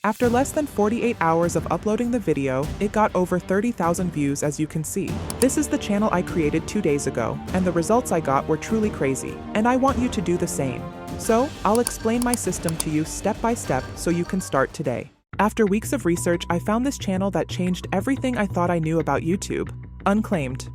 After less than 48 hours of uploading the video, it got over 30,000 views, as you can see. This is the channel I created 2 days ago, and the results I got were truly crazy, and I want you to do the same. So, I'll explain my system to you step by step so you can start today. After weeks of research, I found this channel that changed everything I thought I knew about YouTube. Unclaimed.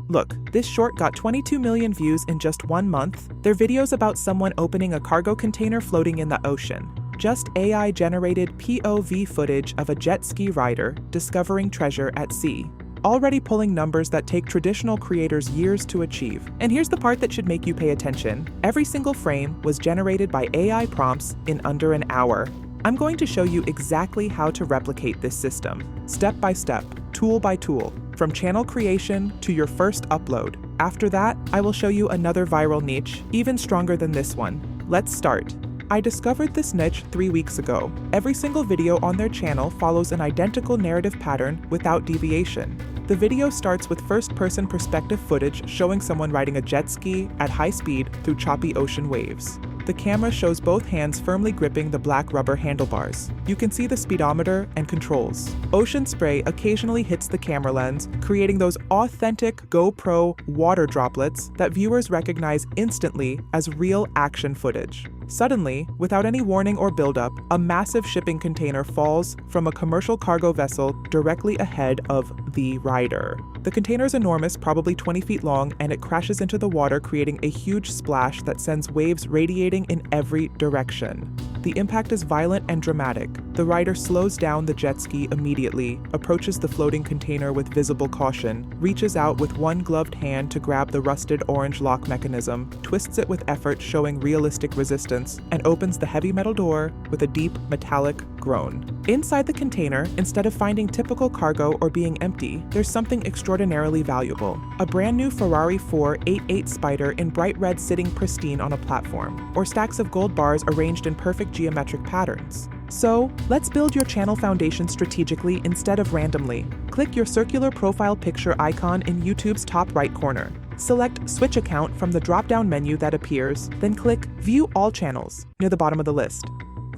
Look, this short got 22 million views in just 1 month. They're videos about someone opening a cargo container floating in the ocean. Just AI-generated POV footage of a jet ski rider discovering treasure at sea. Already pulling numbers that take traditional creators years to achieve. And here's the part that should make you pay attention. Every single frame was generated by AI prompts in under an hour. I'm going to show you exactly how to replicate this system, step by step, tool by tool, from channel creation to your first upload. After that, I will show you another viral niche, even stronger than this one. Let's start. I discovered this niche 3 weeks ago. Every single video on their channel follows an identical narrative pattern without deviation. The video starts with first-person perspective footage showing someone riding a jet ski at high speed through choppy ocean waves. The camera shows both hands firmly gripping the black rubber handlebars. You can see the speedometer and controls. Ocean spray occasionally hits the camera lens, creating those authentic GoPro water droplets that viewers recognize instantly as real action footage. Suddenly, without any warning or buildup, a massive shipping container falls from a commercial cargo vessel directly ahead of the rider. The container is enormous, probably 20 feet long, and it crashes into the water, creating a huge splash that sends waves radiating in every direction. The impact is violent and dramatic. The rider slows down the jet ski immediately, approaches the floating container with visible caution, reaches out with one gloved hand to grab the rusted orange lock mechanism, twists it with effort showing realistic resistance, and opens the heavy metal door with a deep metallic groan. Inside the container, instead of finding typical cargo or being empty, there's something extraordinarily valuable. A brand new Ferrari 488 Spider in bright red sitting pristine on a platform, or stacks of gold bars arranged in perfect geometric patterns. So, let's build your channel foundation strategically instead of randomly. Click your circular profile picture icon in YouTube's top right corner. Select Switch Account from the drop-down menu that appears, then click View All Channels near the bottom of the list.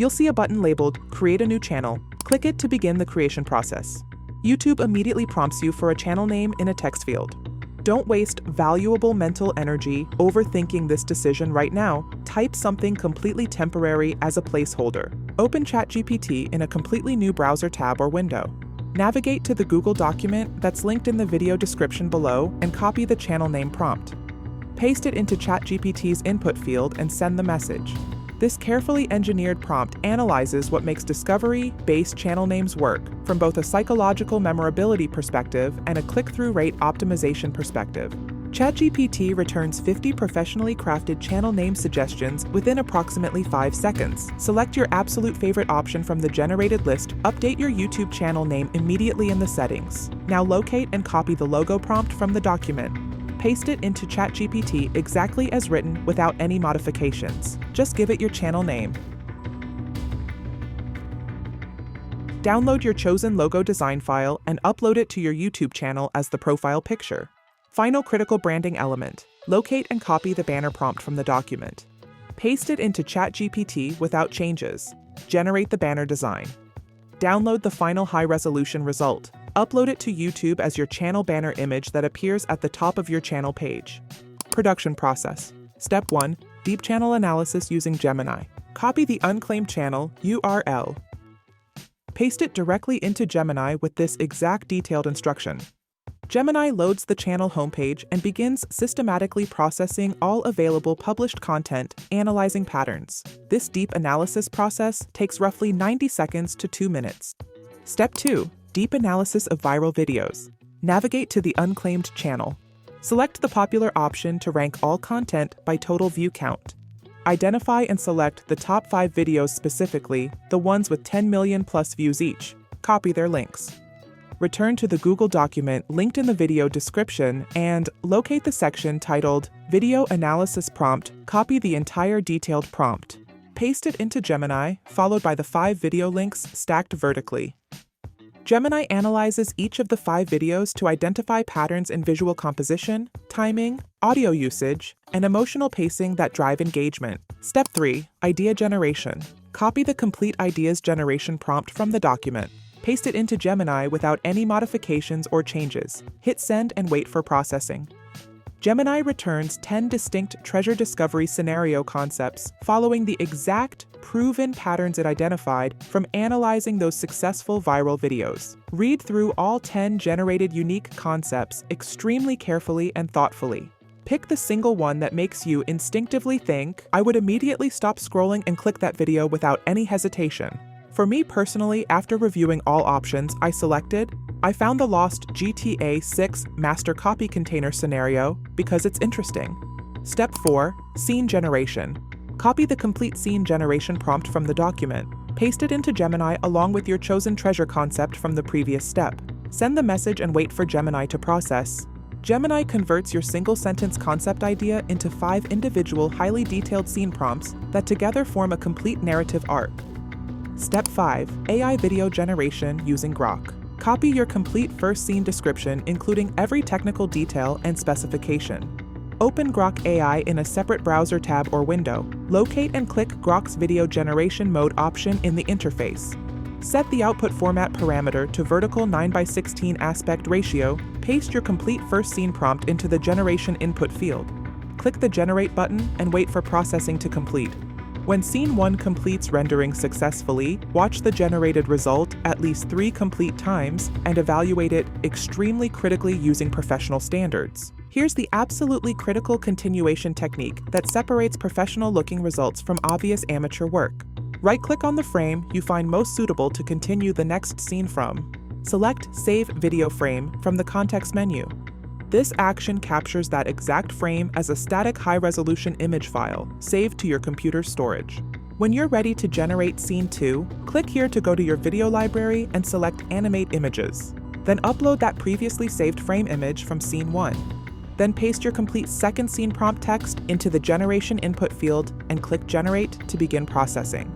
You'll see a button labeled Create a New Channel. Click it to begin the creation process. YouTube immediately prompts you for a channel name in a text field. Don't waste valuable mental energy overthinking this decision right now. Type something completely temporary as a placeholder. Open ChatGPT in a completely new browser tab or window. Navigate to the Google document that's linked in the video description below and copy the channel name prompt. Paste it into ChatGPT's input field and send the message. This carefully engineered prompt analyzes what makes discovery-based channel names work from both a psychological memorability perspective and a click-through rate optimization perspective. ChatGPT returns 50 professionally crafted channel name suggestions within approximately 5 seconds. Select your absolute favorite option from the generated list. Update your YouTube channel name immediately in the settings. Now locate and copy the logo prompt from the document. Paste it into ChatGPT exactly as written without any modifications. Just give it your channel name. Download your chosen logo design file and upload it to your YouTube channel as the profile picture. Final critical branding element. Locate and copy the banner prompt from the document. Paste it into ChatGPT without changes. Generate the banner design. Download the final high-resolution result. Upload it to YouTube as your channel banner image that appears at the top of your channel page. Production process. Step 1. Deep channel analysis using Gemini. Copy the unclaimed channel URL. Paste it directly into Gemini with this exact detailed instruction. Gemini loads the channel homepage and begins systematically processing all available published content, analyzing patterns. This deep analysis process takes roughly 90 seconds to 2 minutes. Step 2. Deep analysis of viral videos. Navigate to the Unclaimed channel. Select the popular option to rank all content by total view count. Identify and select the top 5 videos specifically, the ones with 10 million plus views each. Copy their links. Return to the Google document linked in the video description and locate the section titled Video Analysis Prompt. Copy the entire detailed prompt. Paste it into Gemini, followed by the 5 video links stacked vertically. Gemini analyzes each of the 5 videos to identify patterns in visual composition, timing, audio usage, and emotional pacing that drive engagement. Step 3. Idea generation. Copy the complete ideas generation prompt from the document. Paste it into Gemini without any modifications or changes. Hit send and wait for processing. Gemini returns 10 distinct treasure discovery scenario concepts following the exact, proven patterns it identified from analyzing those successful viral videos. Read through all 10 generated unique concepts extremely carefully and thoughtfully. Pick the single one that makes you instinctively think, "I would immediately stop scrolling and click that video without any hesitation." For me personally, after reviewing all options, I found the lost GTA 6 master copy container scenario because it's interesting. Step 4. Scene generation. Copy the complete scene generation prompt from the document. Paste it into Gemini along with your chosen treasure concept from the previous step. Send the message and wait for Gemini to process. Gemini converts your single-sentence concept idea into 5 individual, highly detailed scene prompts that together form a complete narrative arc. Step 5. AI video generation using Grok. Copy your complete first scene description, including every technical detail and specification. Open Grok AI in a separate browser tab or window. Locate and click Grok's video generation mode option in the interface. Set the output format parameter to vertical 9:16 aspect ratio. Paste your complete first scene prompt into the generation input field. Click the Generate button and wait for processing to complete. When Scene 1 completes rendering successfully, watch the generated result at least 3 complete times and evaluate it extremely critically using professional standards. Here's the absolutely critical continuation technique that separates professional-looking results from obvious amateur work. Right-click on the frame you find most suitable to continue the next scene from. Select Save Video Frame from the context menu. This action captures that exact frame as a static high-resolution image file, saved to your computer's storage. When you're ready to generate Scene 2, click here to go to your video library and select Animate Images. Then upload that previously saved frame image from Scene 1. Then paste your complete second scene prompt text into the Generation input field and click Generate to begin processing.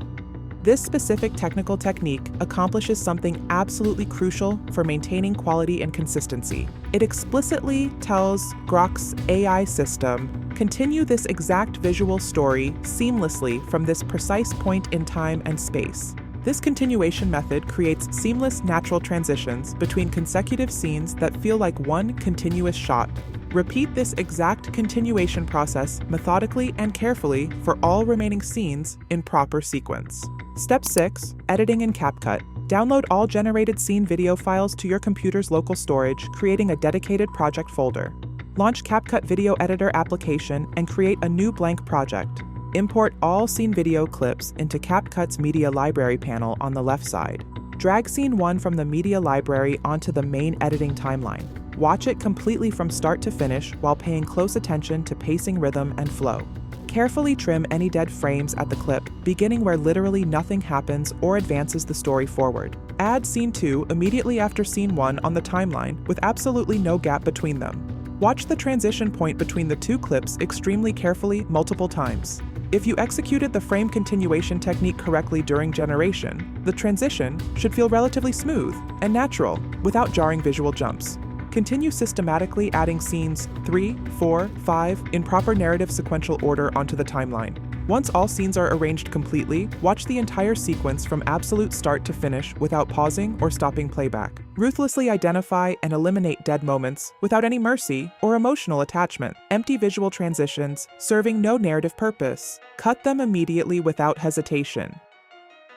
This specific technical technique accomplishes something absolutely crucial for maintaining quality and consistency. It explicitly tells Grok's AI system, continue this exact visual story seamlessly from this precise point in time and space. This continuation method creates seamless, natural transitions between consecutive scenes that feel like one continuous shot. Repeat this exact continuation process methodically and carefully for all remaining scenes in proper sequence. Step 6. Editing in CapCut. Download all generated scene video files to your computer's local storage, creating a dedicated project folder. Launch CapCut Video Editor application and create a new blank project. Import all scene video clips into CapCut's Media Library panel on the left side. Drag Scene 1 from the Media Library onto the main editing timeline. Watch it completely from start to finish while paying close attention to pacing, rhythm, and flow. Carefully trim any dead frames at the clip, beginning where literally nothing happens or advances the story forward. Add Scene 2 immediately after Scene 1 on the timeline with absolutely no gap between them. Watch the transition point between the 2 clips extremely carefully multiple times. If you executed the frame continuation technique correctly during generation, the transition should feel relatively smooth and natural without jarring visual jumps. Continue systematically adding scenes 3, 4, 5 in proper narrative sequential order onto the timeline. Once all scenes are arranged completely, watch the entire sequence from absolute start to finish without pausing or stopping playback. Ruthlessly identify and eliminate dead moments without any mercy or emotional attachment. Empty visual transitions serving no narrative purpose. Cut them immediately without hesitation.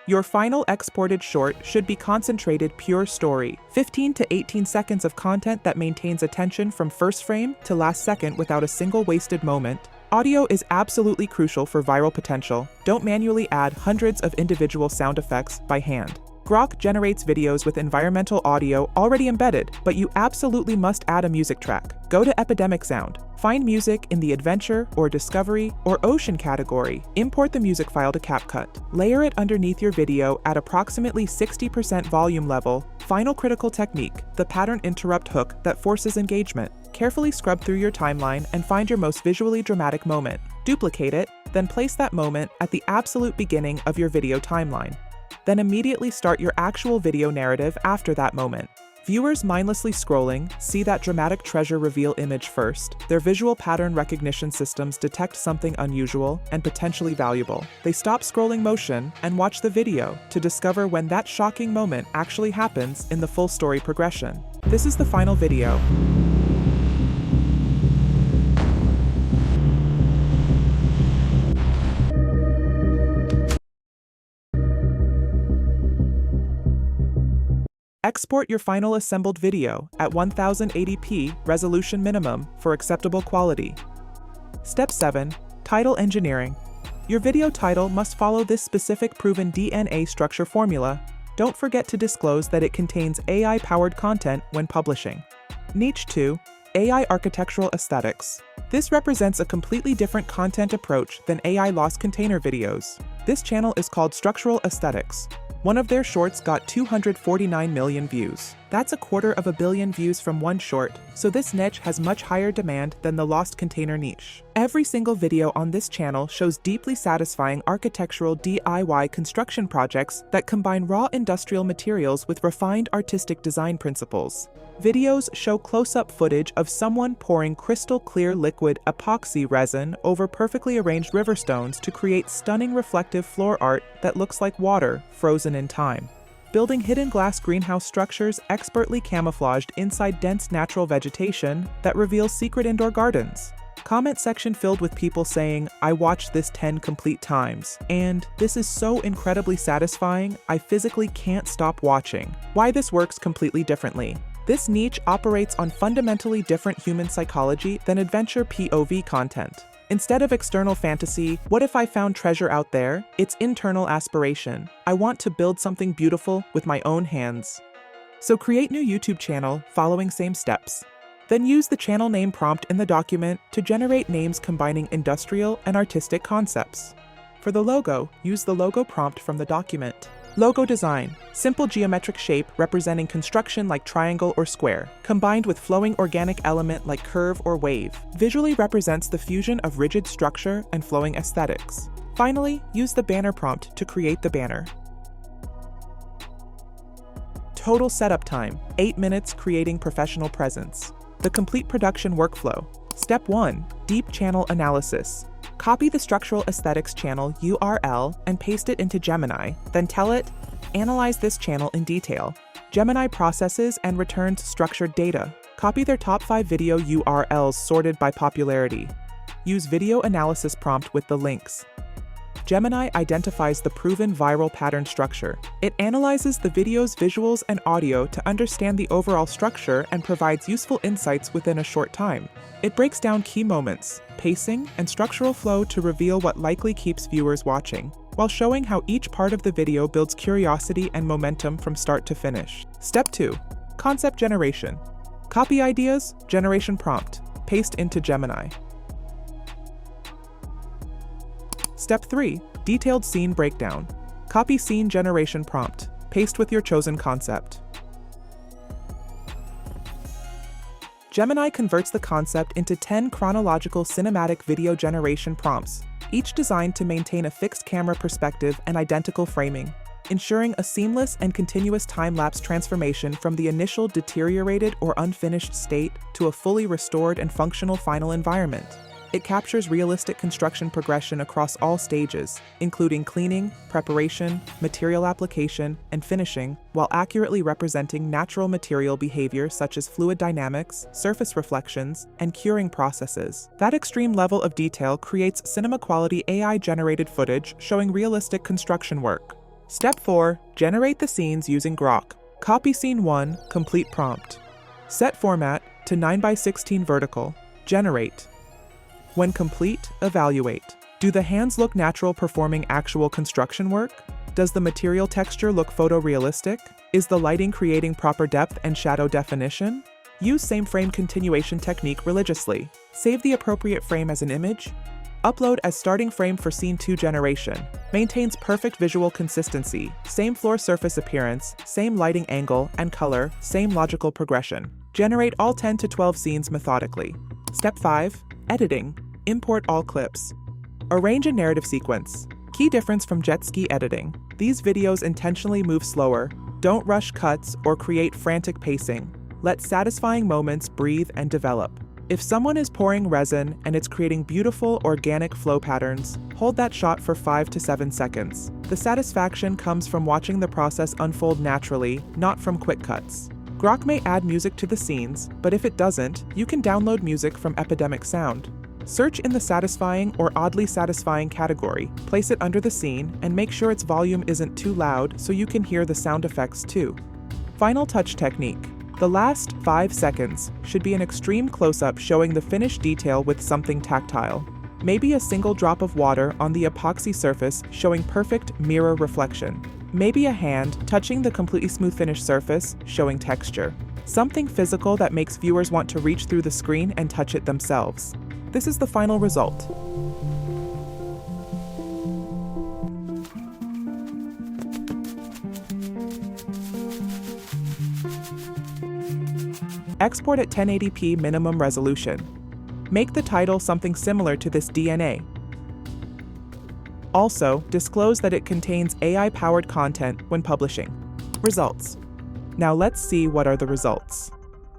Your final exported short should be concentrated pure story, 15 to 18 seconds of content that maintains attention from first frame to last second without a single wasted moment. Audio is absolutely crucial for viral potential. Don't manually add hundreds of individual sound effects by hand. Grok generates videos with environmental audio already embedded, but you absolutely must add a music track. Go to Epidemic Sound. Find music in the Adventure or Discovery or Ocean category. Import the music file to CapCut. Layer it underneath your video at approximately 60% volume level. Final critical technique, the pattern interrupt hook that forces engagement. Carefully scrub through your timeline and find your most visually dramatic moment. Duplicate it, then place that moment at the absolute beginning of your video timeline. Then immediately start your actual video narrative after that moment. Viewers mindlessly scrolling see that dramatic treasure reveal image first. Their visual pattern recognition systems detect something unusual and potentially valuable. They stop scrolling motion and watch the video to discover when that shocking moment actually happens in the full story progression. This is the final video. Export your final assembled video at 1080p resolution minimum for acceptable quality. Step 7. Title engineering. Your video title must follow this specific proven DNA structure formula. Don't forget to disclose that it contains AI-powered content when publishing. Niche 2. AI architectural aesthetics. This represents a completely different content approach than AI lost container videos. This channel is called Structural Aesthetics. One of their shorts got 249 million views. That's 250 million views from one short, so this niche has much higher demand than the lost container niche. Every single video on this channel shows deeply satisfying architectural DIY construction projects that combine raw industrial materials with refined artistic design principles. Videos show close-up footage of someone pouring crystal clear liquid epoxy resin over perfectly arranged river stones to create stunning reflective floor art that looks like water frozen in time. Building hidden glass greenhouse structures expertly camouflaged inside dense natural vegetation that reveals secret indoor gardens. Comment section filled with people saying, "I watched this 10 complete times," and "This is so incredibly satisfying, I physically can't stop watching." Why this works completely differently. This niche operates on fundamentally different human psychology than adventure POV content. Instead of external fantasy, what if I found treasure out there? It's internal aspiration. I want to build something beautiful with my own hands. So create new YouTube channel following same steps. Then use the channel name prompt in the document to generate names combining industrial and artistic concepts. For the logo, use the logo prompt from the document. Logo design. Simple geometric shape representing construction like triangle or square, combined with flowing organic element like curve or wave, visually represents the fusion of rigid structure and flowing aesthetics. Finally, use the banner prompt to create the banner. Total setup time, 8 minutes creating professional presence. The complete production workflow. Step 1. Deep channel analysis. Copy the Structural Aesthetics channel URL and paste it into Gemini, then tell it, "Analyze this channel in detail." Gemini processes and returns structured data. Copy their top 5 video URLs sorted by popularity. Use video analysis prompt with the links. Gemini identifies the proven viral pattern structure. It analyzes the video's visuals and audio to understand the overall structure and provides useful insights within a short time. It breaks down key moments, pacing, and structural flow to reveal what likely keeps viewers watching, while showing how each part of the video builds curiosity and momentum from start to finish. Step 2. Concept generation. Copy ideas, generation prompt, paste into Gemini. Step 3. Detailed scene breakdown. Copy scene generation prompt, paste with your chosen concept. Gemini converts the concept into 10 chronological cinematic video generation prompts, each designed to maintain a fixed camera perspective and identical framing, ensuring a seamless and continuous time-lapse transformation from the initial deteriorated or unfinished state to a fully restored and functional final environment. It captures realistic construction progression across all stages, including cleaning, preparation, material application, and finishing, while accurately representing natural material behavior such as fluid dynamics, surface reflections, and curing processes. That extreme level of detail creates cinema-quality AI-generated footage showing realistic construction work. Step 4. Generate the scenes using Grok. Copy scene 1, complete prompt. Set format to 9:16 vertical. Generate. When complete, evaluate. Do the hands look natural performing actual construction work? Does the material texture look photorealistic? Is the lighting creating proper depth and shadow definition? Use same frame continuation technique religiously. Save the appropriate frame as an image. Upload as starting frame for scene 2 generation. Maintains perfect visual consistency, same floor surface appearance, same lighting angle and color, same logical progression. Generate all 10 to 12 scenes methodically. Step 5. Editing. Import all clips. Arrange a narrative sequence. Key difference from jet ski editing. These videos intentionally move slower, Don't rush cuts or create frantic pacing. Let satisfying moments breathe and develop. If someone is pouring resin and it's creating beautiful organic flow patterns, hold that shot for 5 to 7 seconds. The satisfaction comes from watching the process unfold naturally, not from quick cuts. Grok may add music to the scenes, but if it doesn't, you can download music from Epidemic Sound. Search in the satisfying or oddly satisfying category, place it under the scene, and make sure its volume isn't too loud so you can hear the sound effects too. Final touch technique. The last 5 seconds should be an extreme close-up showing the finished detail with something tactile. Maybe a single drop of water on the epoxy surface showing perfect mirror reflection. Maybe a hand touching the completely smooth finished surface showing texture. Something physical that makes viewers want to reach through the screen and touch it themselves. This is the final result. Export at 1080p minimum resolution. Make the title something similar to this DNA. Also, disclose that it contains AI-powered content when publishing. Results. Now let's see what are the results.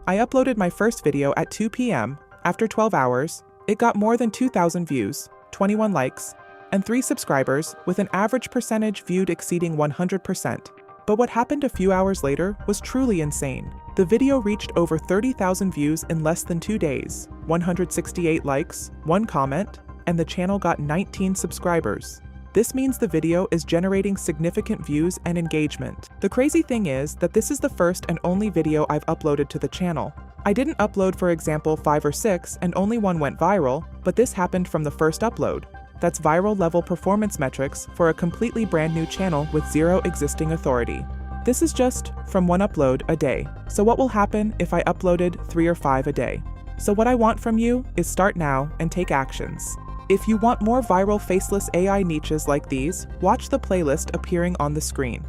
I uploaded my first video at 2 p.m. After 12 hours, it got more than 2,000 views, 21 likes, and 3 subscribers with an average percentage viewed exceeding 100%. But what happened a few hours later was truly insane. The video reached over 30,000 views in less than 2 days, 168 likes, 1 comment, and the channel got 19 subscribers. This means the video is generating significant views and engagement. The crazy thing is that this is the first and only video I've uploaded to the channel. I didn't upload, for example, 5 or 6 and only 1 went viral, but this happened from the first upload. That's viral level performance metrics for a completely brand new channel with 0 existing authority. This is just from 1 upload a day. So what will happen if I uploaded 3 or 5 a day? So what I want from you is start now and take actions. If you want more viral faceless AI niches like these, watch the playlist appearing on the screen.